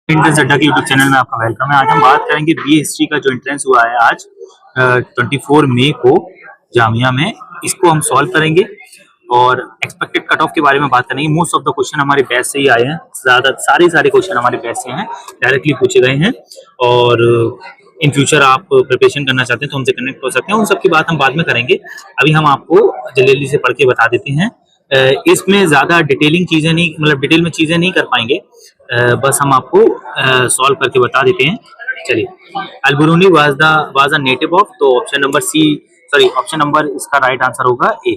Entrance अड्डा के YouTube channel में आपका वेलकम है। आज हम बात करेंगे बी हिस्ट्री का जो इंट्रेंस हुआ है आज 24 मई को जामिया में, इसको हम सॉल्व करेंगे और एक्सपेक्टेड कट ऑफ के बारे में बात करेंगे। मोस्ट ऑफ द क्वेश्चन हमारे बैच से ही आए हैं, सारे क्वेश्चन हमारे बैच से हैं, डायरेक्टली पूछे गए हैं। और इन फ्यूचर आप प्रिपरेशन करना चाहते हैं तो हमसे कनेक्ट हो सकते हैं। उन सब की बात हम बाद में करेंगे। अभी हम आपको जल्दी से पढ़ के बता देते हैं। इसमें ज्यादा डिटेलिंग चीजें नहीं, मतलब डिटेल में चीजें नहीं कर पाएंगे, बस हम आपको सॉल्व करके बता देते हैं। चलिए, Al Biruni was a native of, तो option number C, sorry option number इसका राइट आंसर होगा A.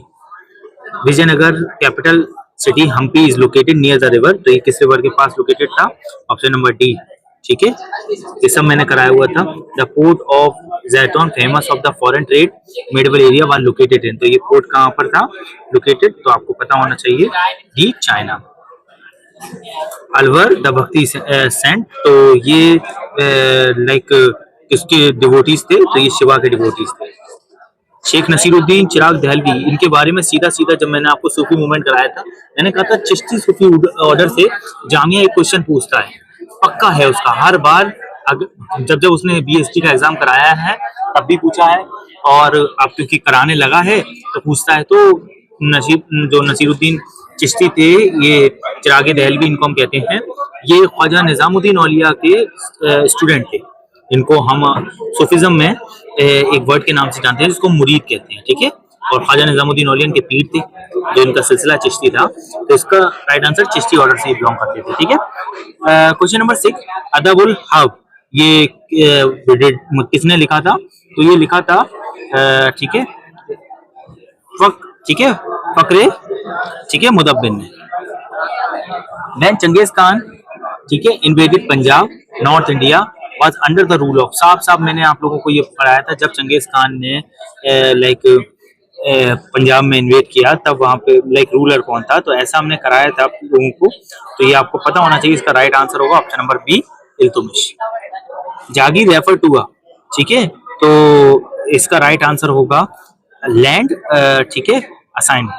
Vijayanagar capital city Hampi is located near the river, तो ये किस रिवर के पास लोकेटेड था? Option number D. ठीक है, ये सब मैंने कराया हुआ था। द पोर्ट ऑफ जैतून famous of the foreign trade middle area was located in, तो ये पोर्ट कहाँ पर था लोकेटेड? तो आपको पता होना चाहिए डी, चाइना। अलवर द भक्ति सेंट, तो ये लाइक किसके डिवोटीज थे? तो ये शिवा के डिवोटीज थे। शेख नसीरुद्दीन चिराग दहलवी, इनके बारे में सीधा जब मैंने आपको सूफी मूवमेंट कराया था, मैंने कहा था चिश्ती सूफी ऑर्डर से जामिया एक क्वेश्चन पूछता है, पक्का है उसका। हर बार जब उसने बीएसटी का एग्जाम कराया है तब भी पूछा है, और अब क्योंकि कराने लगा है तो पूछता है। तो जो नसीरुद्दीन चिश्ती थे, ये चिराग दहलवी इनको हम कहते हैं, ये ख्वाजा निजामुद्दीन औलिया के स्टूडेंट थे। इनको हम सूफिज्म में एक वर्ड के नाम से जानते हैं जिसको मुरीद कहते हैं। ठीक है, और ख्वाजा निजामुद्दीन औलिया इनके पीर थे, जो इनका सिलसिला चिश्ती था, तो इसका राइट आंसर चिश्ती ऑर्डर से बिलोंग करते थे। ठीक है, क्वेश्चन नंबर 6, अदबुल हब, ये किसने लिखा था? तो ये लिखा था ठीक है फकरे, ठीक है, मुदब्बिर ने। देन चंगेज खान, ठीक है, invaded Punjab north India was under the rule of, साफ मैंने आप लोगों को ये पढ़ाया था, जब चंगेज खान ने लाइक पंजाब में इन्वेड किया तब वहां पे लाइक रूलर कौन था? तो ऐसा हमने कराया था आप लोगों को, तो ये आपको पता होना चाहिए। इसका राइट आंसर होगा option number B, Iltutmish. Jagir refer to a, ठीक है, तो इसका राइट आंसर होगा लैंड, ठीक है, असाइनमेंट।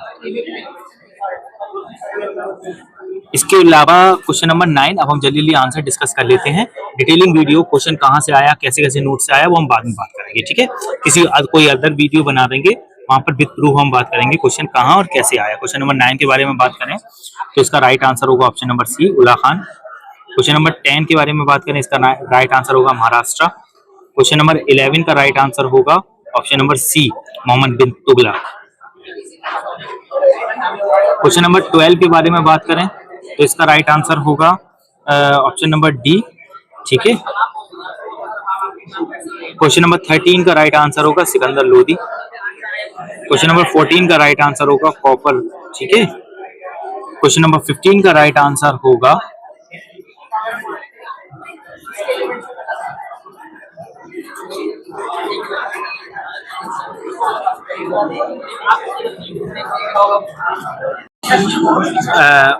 इसके अलावा क्वेश्चन नंबर 9, अब हम जल्दी आंसर डिस्कस कर लेते हैं। डिटेलिंग वीडियो क्वेश्चन कहाँ से आया, कैसे नोट से आया, वो हम बाद में बात करेंगे। ठीक है, कोई अदर वीडियो बना देंगे, वहां पर विद प्रूफ हम बात करेंगे क्वेश्चन कहाँ और कैसे आया। क्वेश्चन नंबर 9 के बारे में बात करें तो इसका राइट आंसर होगा option number C, Ulla Khan. Question number 10 के बारे में बात करें, इसका राइट आंसर होगा महाराष्ट्र। क्वेश्चन नंबर 11 का राइट आंसर होगा ऑप्शन नंबर सी, मोहम्मद बिन तुगलक। क्वेश्चन नंबर 12 के बारे में बात करें तो इसका राइट आंसर होगा ऑप्शन नंबर डी। ठीक है, क्वेश्चन नंबर 13 का राइट आंसर होगा सिकंदर लोदी। क्वेश्चन नंबर 14 का राइट आंसर होगा कॉपर। ठीक है, क्वेश्चन नंबर 15 का राइट आंसर होगा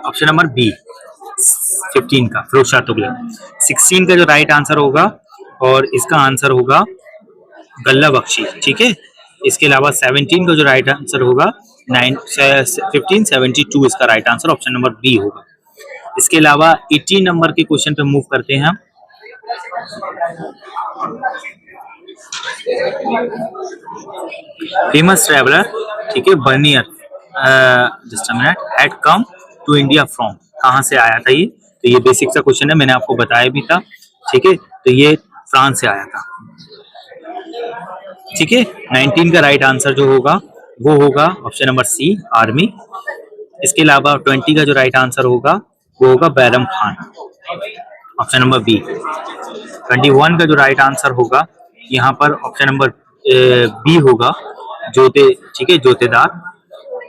ऑप्शन नंबर बी, 15 का फिरोज शाह तुगलक। 16 का जो राइट आंसर होगा, और इसका आंसर होगा गल्ला बख्शी। ठीक है, इसके अलावा 17 का जो राइट आंसर होगा 1572, इसका right answer option number B होगा। इसके अलावा 18 नंबर के क्वेश्चन पे मूव करते हैं हम। फेमस ट्रेवलर, ठीक है, Bernier just a minute, had come to India from, कहाँ से आया था ये? तो ये बेसिक सा क्वेश्चन है, मैंने आपको बताया भी था। ठीक है, तो ये फ्रांस से आया था। ठीक है, 19 का राइट आंसर जो होगा वो होगा ऑप्शन नंबर सी, आर्मी। इसके अलावा 20 का जो राइट आंसर होगा वो होगा Bairam Khan, option number B. 21 का जो राइट आंसर होगा यहाँ पर ऑप्शन नंबर बी होगा, जोते, ठीक है, जोतेदार।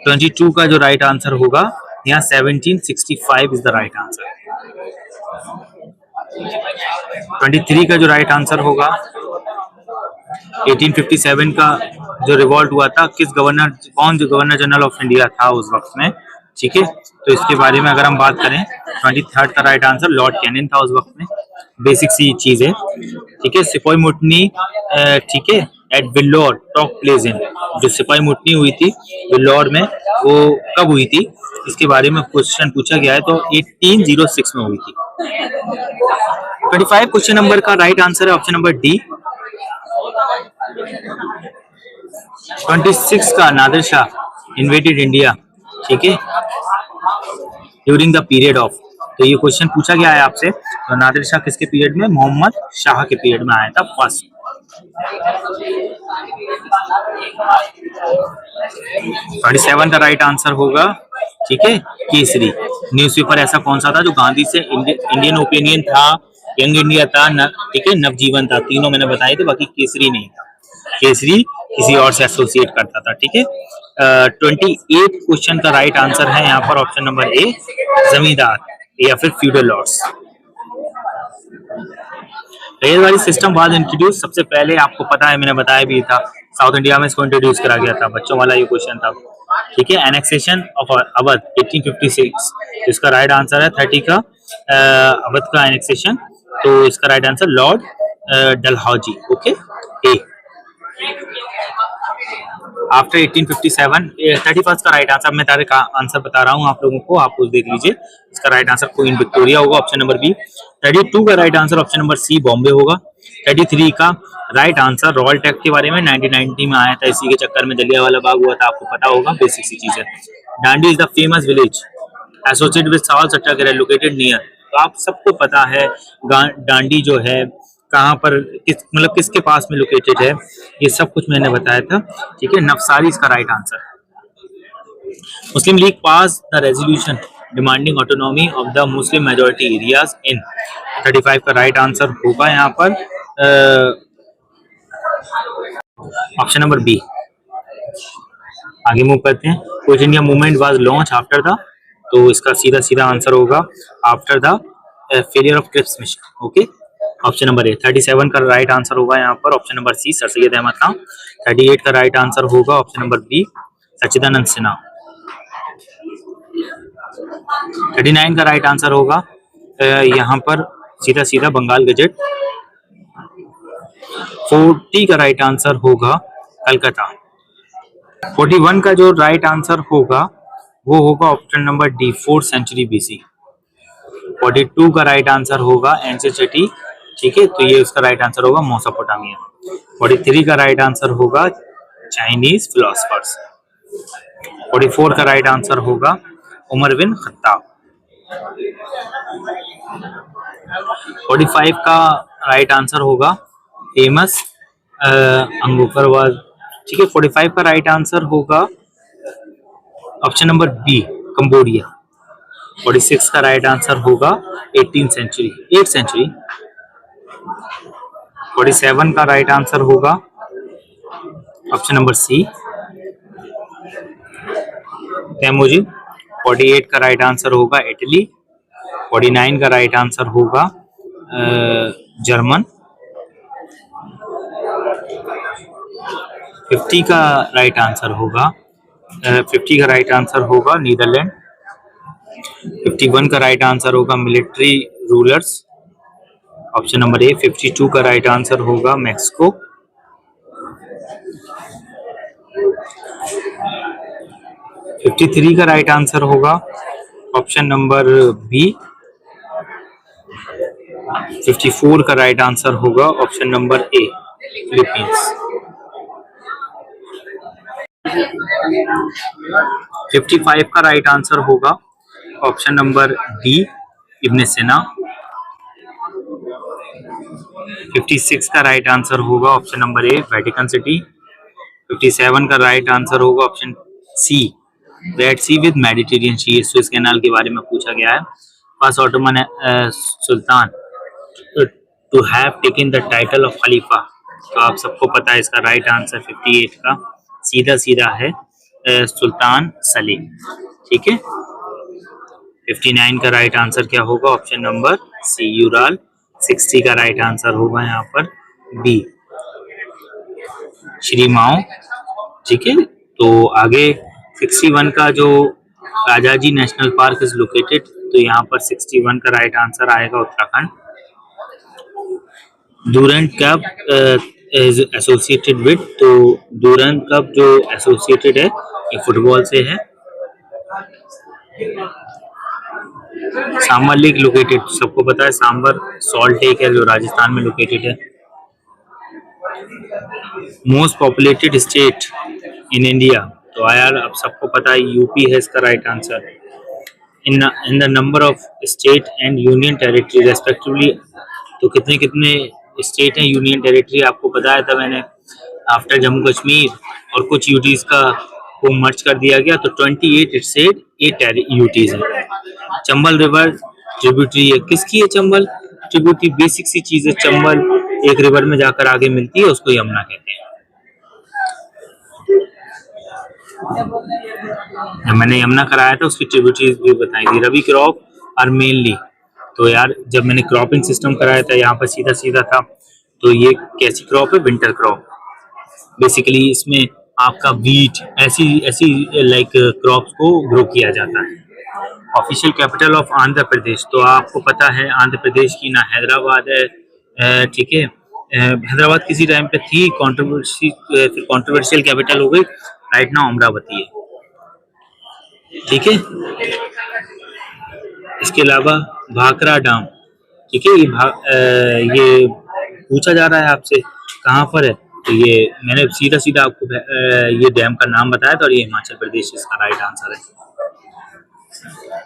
22 का जो राइट आंसर होगा यहाँ 1765 इज द राइट आंसर। 23 का जो राइट आंसर होगा 1857 का जो रिवॉल्ट हुआ था, कौन जो गवर्नर जनरल ऑफ इंडिया था उस वक्त में? ठीक है, तो इसके बारे में अगर हम बात करें, 23 का राइट आंसर लॉर्ड कैनिंग था उस वक्त में। बेसिक सी चीज है। ठीक है, सिपोई मुटनी, ठीक है, एट विल्लोर टॉक प्लेस इन, जो सिपाही मुठनी हुई थी विल्लोर में वो कब हुई थी, इसके बारे में क्वेश्चन पूछा गया है। तो 1806 में हुई थी। 25 क्वेश्चन नंबर का राइट आंसर है ऑप्शन नंबर डी। 26 का नादिर शाह इन्वेटेड इंडिया, ठीक है, ड्यूरिंग द पीरियड ऑफ। तो ये क्वेश्चन पूछा गया है आपसे, तो नादिर शाह किसके पीरियड में, मोहम्मद शाह के पीरियड में आया था फर्स्ट। 27 का राइट आंसर होगा, ठीक है, केसरी। न्यूज़पेपर ऐसा कौन सा था जो गांधी से इंडियन ओपिनियन था, यंग इंडिया था, ठीक है, नवजीवन था, तीनों मैंने बताए थे, बाकी केसरी नहीं था। केसरी किसी और से एसोसिएट करता था, ठीक है। 28 क्वेश्चन का राइट आंसर है यहाँ पर ऑप्शन नंबर ए, जमींदार या फिर फ्यूडल लॉर्ड्स। रेल वाली सिस्टम वाज इंट्रोड्यूस, सबसे पहले आपको पता है, मैंने बताया भी था, साउथ इंडिया में इसको इंट्रोड्यूस करा गया था, बच्चों वाला ये क्वेश्चन था, ठीक है। एनेक्सेशन ऑफ अवध 1856, इसका राइट आंसर है 30 का अवध का एनेक्सेशन, तो इसका right answer lord Dalhousie, okay. Uh after 1857, 31 का राइट आंसर, मैं तारे का आंसर बता रहा हूँ आप लोगों को, आप कुछ देख लीजिए। इसका राइट आंसर क्वीन विक्टोरिया होगा, ऑप्शन नंबर बी। 32 का right answer option number C, Bombay होगा। 33 का राइट आंसर रॉयल टैक्स के बारे में 1990 में आया था, इसी के चक्कर में जलियांवाला बाग हुआ था, आपको पता होगा, बेसिक सी चीज है। Dandi is the famous village associated with salt Satyagraha located near, तो आप सबको पता है डांडी जो है कहाँ पर, मतलब किसके पास में लोकेटेड है, ये सब कुछ मैंने बताया था, ठीक है। नवसारी इसका राइट आंसर है। Muslim League pass the resolution demanding autonomy of the Muslim majority areas in, 35 का राइट आंसर होगा यहाँ पर ऑप्शन नंबर बी। आगे मूव करते हैं। Quit India movement was launched after the, तो इसका सीधा सीधा आंसर होगा after the failure of Cripps mission, okay, option number A. 37 का राइट आंसर होगा यहाँ पर option number C, sir Syed Ahmad Khan. 38 का राइट आंसर होगा ऑप्शन नंबर बी, सच्चिदानंद सिन्हा। 39 का राइट आंसर होगा यहाँ पर सीधा सीधा बंगाल गजेट। 40 का राइट आंसर होगा कलकत्ता। 41 का जो राइट आंसर होगा वो होगा option number D, 4th century BC. 42 का राइट आंसर होगा एंशिएंट सिटी, ठीक है, तो ये उसका राइट आंसर होगा मेसोपोटामिया। 43 का राइट आंसर होगा चाइनीज फिलोसफर्स। 44 का राइट आंसर होगा उमर बिन खत्ताब। 45 का राइट आंसर होगा फेमस अंगोकरवाद, ठीक है। 45 का राइट आंसर होगा ऑप्शन नंबर बी, कंबोडिया। 46 का राइट आंसर होगा 8th सेंचुरी। 47 का राइट आंसर होगा ऑप्शन नंबर सी, कैमोजिन। 48 का राइट आंसर होगा इटली। 49 का राइट आंसर होगा जर्मन। 50 का राइट आंसर होगा 50 का राइट आंसर होगा नीदरलैंड। 51 का राइट आंसर होगा military rulers, option number A. 52 का राइट आंसर होगा मैक्सिको। 53 का राइट आंसर होगा ऑप्शन नंबर बी। 54 का राइट आंसर होगा ऑप्शन नंबर ए, फिलीपींस। 55 का राइट आंसर होगा option number D, Ibn Sina. 56 का राइट आंसर होगा option number A, Vatican City. 57 का राइट आंसर होगा option C, Red Sea with Mediterranean Sea, Swiss canal के बारे में पूछा गया है। First Ottoman sultan to have taken the title of खलीफा, तो आप सबको पता है इसका राइट आंसर 58 का सीधा सीधा है सुल्तान सलीम, ठीक है। 59 का राइट आंसर क्या होगा ऑप्शन नंबर सी, यूराल। 60 का राइट आंसर होगा यहाँ पर बी, श्री माओ, ठीक है। तो आगे 61 का जो Rajaji national park is located, तो यहाँ पर 61 का राइट आंसर आएगा Uttarakhand. Durand cup is associated with, तो डूरांड कप जो एसोसिएटेड है ये फुटबॉल से है। सांबर लेक लोकेटेड, सबको पता है सांबर सॉल्ट लेक है जो राजस्थान में लोकेटेड है। Most populated state in India, तो यार अब सबको पता है यूपी है इसका right answer. In the number of state and union territory respectively, तो कितने कितने स्टेट हैं यूनियन टेरिटरी आपको बताया था मैंने। आफ्टर जम्मू कश्मीर और कुछ यूटीज का को मर्ज कर दिया गया, तो 28 स्टेट 8 यूटीज हैं। चंबल रिवर ट्रिब्यूटरी है, किसकी है चंबल ट्रिब्यूटरी? बेसिक सी चीज है, चंबल एक रिवर में जाकर आगे मिलती है, उसको यमुना कहते हैं। जब मैंने यमुना कराया था उसकी ट्रिब्यूटरीज भी बताई थी। रबी क्रॉप और मेनली, तो यार जब मैंने क्रॉपिंग सिस्टम कराया था यहाँ पर सीधा सीधा था, तो ये कैसी क्रॉप है? Winter crop. बेसिकली इसमें आपका वीट ऐसी ऐसी लाइक क्रॉप्स को ग्रो किया जाता है। Official capital of Andhra Pradesh, तो आपको पता है आंध्र प्रदेश की ना हैदराबाद है, ठीक है। हैदराबाद किसी टाइम पे थी कंट्रोवर्सी, फिर कंट्रोवर्शियल कैपिटल हो गई, राइट नाउ अमरावती है, ठीक है। इसके अलावा भाखड़ा डैम, ठीक है। ये पूछा जा रहा है आपसे कहाँ पर है, तो ये मैंने सीधा सीधा आपको ये डैम का नाम बताया था, और ये हिमाचल प्रदेश इसका राइट आंसर है।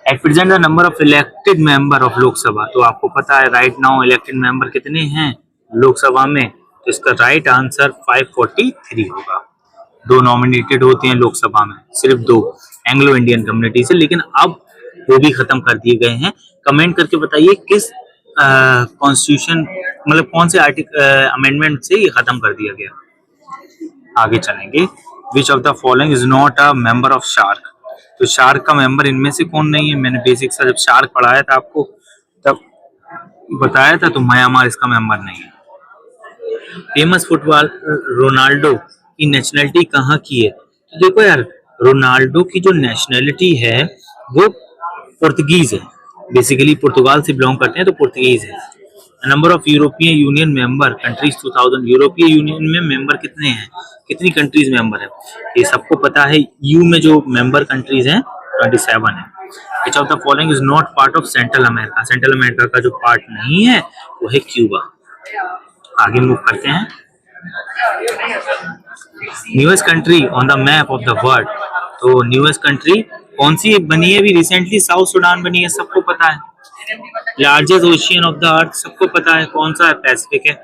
At present the number of elected member of Lok Sabha, तो आपको पता है राइट नाउ इलेक्टेड मेंबर कितने हैं लोकसभा में, तो इसका राइट आंसर 543 होगा। 2 नॉमिनेटेड होते हैं लोकसभा में, सिर्फ 2 एंग्लो इंडियन कम्युनिटी से, लेकिन अब वो भी खत्म कर दिए गए हैं। कमेंट करके बताइए किस कॉन्स्टिट्यूशन मतलब कौन से अमेंडमेंट से ये खत्म कर दिया गया। आगे चलेंगे। विच of the following is not a member of shark, तो शार्क का मेंबर इनमें से कौन नहीं है? मैंने बेसिक सा जब शार्क पढ़ाया था आपको तब बताया था, तो म्यांमार इसका मेंबर नहीं है। फेमस फुटबॉल रोनाल्डो की नेशनलिटी कहाँ की है? तो देखो यार, रोनाल्डो की जो नेशनलिटी है वो पुर्तगीज है, बेसिकली पुर्तगाल से बिलोंग करते हैं, तो पुर्तगीज है। Number of European union member countries 2000, यूरोपीय यूनियन में मेंबर कितने हैं, कितनी कंट्रीज मेंबर है? ये सबको पता है, यू में जो मेंबर कंट्रीज हैं 27 है। विच of the following is not part of central America, central America का जो पार्ट नहीं है वो है क्यूबा। आगे मूव करते हैं। Newest country on the map of the world, तो न्यूएस्ट कंट्री कौन सी बनी है? अभी रिसेंटली साउथ सूडान बनी है, सबको पता है। Largest ocean of the earth, सबको पता है कौन सा है? पैसिफिक है।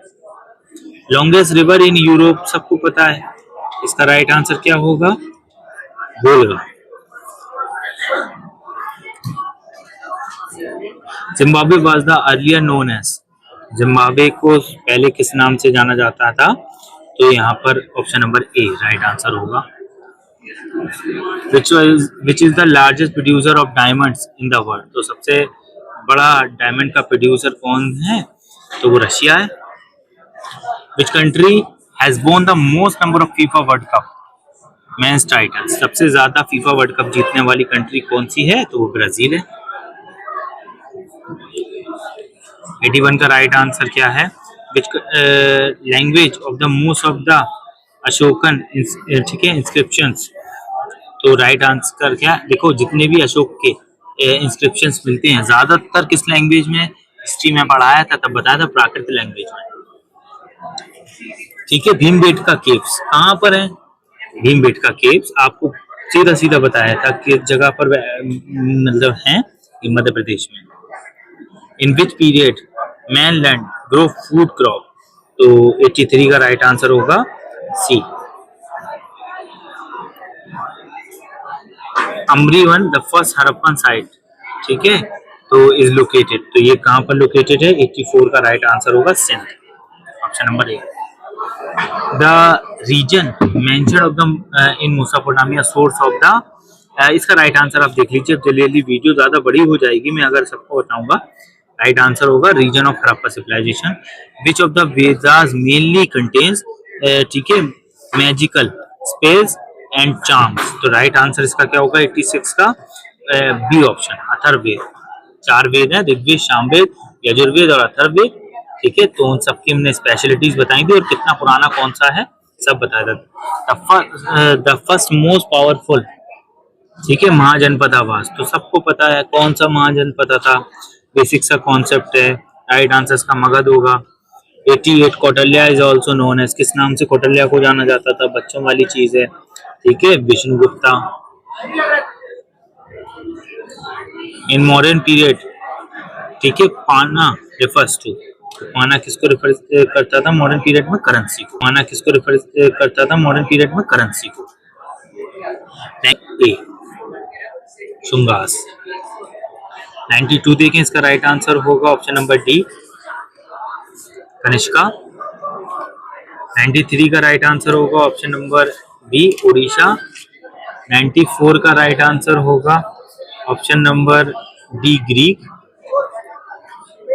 लॉन्गेस्ट रिवर इन यूरोप, सबको पता है। इसका राइट आंसर क्या होगा? Volga. Zimbabwe was the earlier known as, Zimbabwe को पहले किस नाम से जाना जाता था? तो यहाँ पर ऑप्शन नंबर ए राइट आंसर होगा। Which is the largest producer of diamonds in the world, तो सबसे बड़ा डायमंड का प्रोड्यूसर कौन है? तो वो रशिया है। Which country has won the most number of FIFA World Cup men's titles, सबसे ज्यादा फीफा वर्ल्ड कप जीतने वाली कंट्री कौन सी है? तो वो ब्राजील है। 81 का राइट आंसर क्या है? Which language of the most of the Ashokan, ठीक है, इंस्क्रिप्शंस, तो राइट आंसर क्या? देखो जितने भी अशोक के इंस्क्रिप्शंस मिलते हैं ज्यादातर किस लैंग्वेज में? हिस्ट्री में पढ़ाया था तब बताया था, प्राकृत लैंग्वेज में, ठीक है। भीमबेटका केव्स कहाँ पर है? भीमबेटका केव्स आपको सीधा सीधा बताया था किस जगह पर मतलब है, मध्य प्रदेश में। In which period mainland grow food crop, तो 83 का राइट आंसर होगा सी। अम्बरीवन द फर्स्ट हड़प्पन साइट, ठीक है, तो इज लोकेटेड, तो ये कहाँ पर लोकेटेड है? 84 का राइट आंसर होगा Sindh, option number A. The region mentioned of the in Mesopotamia source of the, इसका राइट आंसर आप देख लीजिए, जल्दी वीडियो ज्यादा बड़ी हो जाएगी मैं अगर सबको बताऊंगा। राइट आंसर होगा region of Harappa civilisation. Which of the Vedas mainly contains, ठीक है, मैजिकल स्पेल्स एंड चार्म्स, तो राइट आंसर इसका क्या होगा? 86 का बी ऑप्शन, अथर्ववेद। 4 वेद हैं, ऋग्वेद, सामवेद, यजुर्वेद और अथर्ववेद। ठीक है, तो उन सबकी हमने स्पेशलिटीज बताई थी और कितना पुराना कौन सा है सब बताया था। द फर्स्ट मोस्ट पावरफुल, ठीक है, महाजनपद आवास, तो सबको पता है कौन सा महाजनपद था, बेसिक सा कॉन्सेप्ट है। राइट आंसर का मगध होगा। 88 Kautilya is also known as, किस नाम से कौटिल्य को जाना जाता था, बच्चों वाली चीज है, ठीक है, विष्णुगुप्ता। इन मॉडर्न पीरियड, ठीक है, पाना रेफर्स टू, पाना किसको रेफर करता था मॉडर्न पीरियड में, करेंसी को। पाना किसको रेफर करता था मॉडर्न पीरियड में, करेंसी को। ए शुंगास। 92 देखें, इसका राइट आंसर होगा ऑप्शन नंबर डी, कनिष्का। 93 का राइट आंसर होगा ऑप्शन नंबर बी, उड़ीसा। 94 का राइट आंसर होगा ऑप्शन नंबर डी, ग्रीक।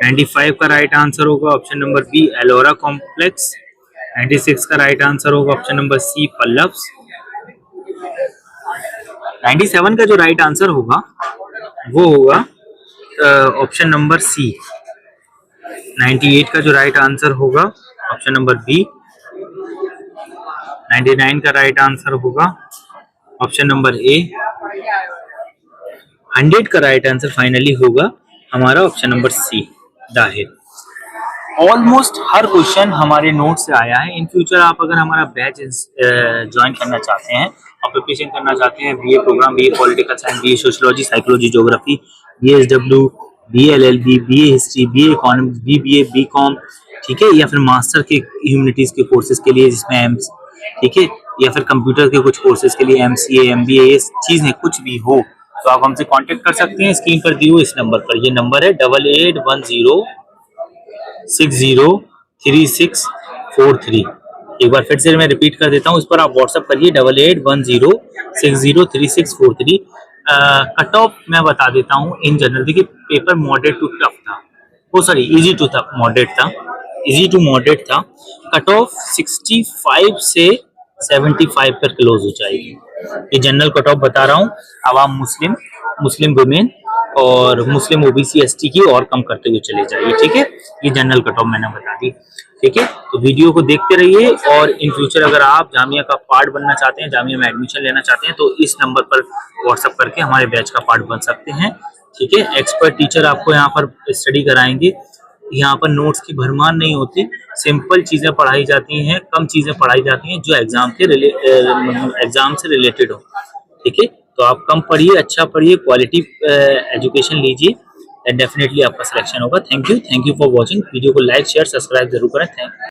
95 का राइट आंसर होगा option number B, Ellora complex. 96 का राइट आंसर होगा ऑप्शन नंबर सी, पल्लव्स। 97 का जो राइट आंसर होगा वो होगा ऑप्शन नंबर सी। 98 का जो राइट आंसर होगा ऑप्शन नंबर बी। 99 का राइट आंसर होगा ऑप्शन नंबर ए। 100 का राइट आंसर फाइनली होगा हमारा option number C, Dahir. Almost हर क्वेश्चन हमारे नोट से आया है। इन फ्यूचर आप अगर हमारा बैच ज्वाइन करना चाहते हैं और प्रिपरेशन करना चाहते हैं, BA programme, BA political science, BA sociology, psychology, geography, BSW, BA LLB, BA history, BA economics, BBA, BCom, ठीक है, या फिर मास्टर के ह्यूमैनिटीज के कोर्सेज के लिए जिसमें एम्स, ठीक है, या फिर कंप्यूटर के कुछ कोर्सेज के लिए एमसीए, एमबीए, ये चीजें कुछ भी हो तो आप हमसे कांटेक्ट कर सकते हैं स्क्रीन पर दिए हुए इस नंबर पर। ये नंबर है 8810603643। एक बार फिर से मैं रिपीट कर देता हूँ, इस पर आप व्हाट्सअप करिए 8810603643। कट ऑफ मैं बता देता हूँ इन जनरल। देखिए पेपर मॉडरेट टू टफ था, वो सॉरी इजी टू था, मॉडरेट था, इजी टू मॉडरेट था। कट ऑफ 65 से 75 पर क्लोज हो जाएगी। ये जनरल कट ऑफ बता रहा हूँ। आवाम मुस्लिम, मुस्लिम वुमेन और मुस्लिम ओबीसी एसटी की और कम करते हुए चले जाइए, ठीक है। ये जनरल कट ऑफ मैंने बता दी, ठीक है। तो वीडियो को देखते रहिए और इन फ्यूचर अगर आप जामिया का पार्ट बनना चाहते हैं, जामिया में एडमिशन लेना चाहते हैं तो इस नंबर पर व्हाट्सएप करके हमारे बैच का पार्ट बन सकते हैं, ठीक है। एक्सपर्ट टीचर आपको यहाँ पर स्टडी कराएंगे। यहाँ पर नोट्स की भरमार नहीं होती, सिंपल चीजें पढ़ाई जाती हैं, कम चीजें पढ़ाई जाती हैं जो एग्जाम से रिलेटेड हो, ठीक है। तो आप कम पढ़िए, अच्छा पढ़िए, क्वालिटी एजुकेशन लीजिए, एंड डेफिनेटली आपका सिलेक्शन होगा। Thank you for watching. Video को लाइक, शेयर, सब्सक्राइब जरूर करें। Thank you.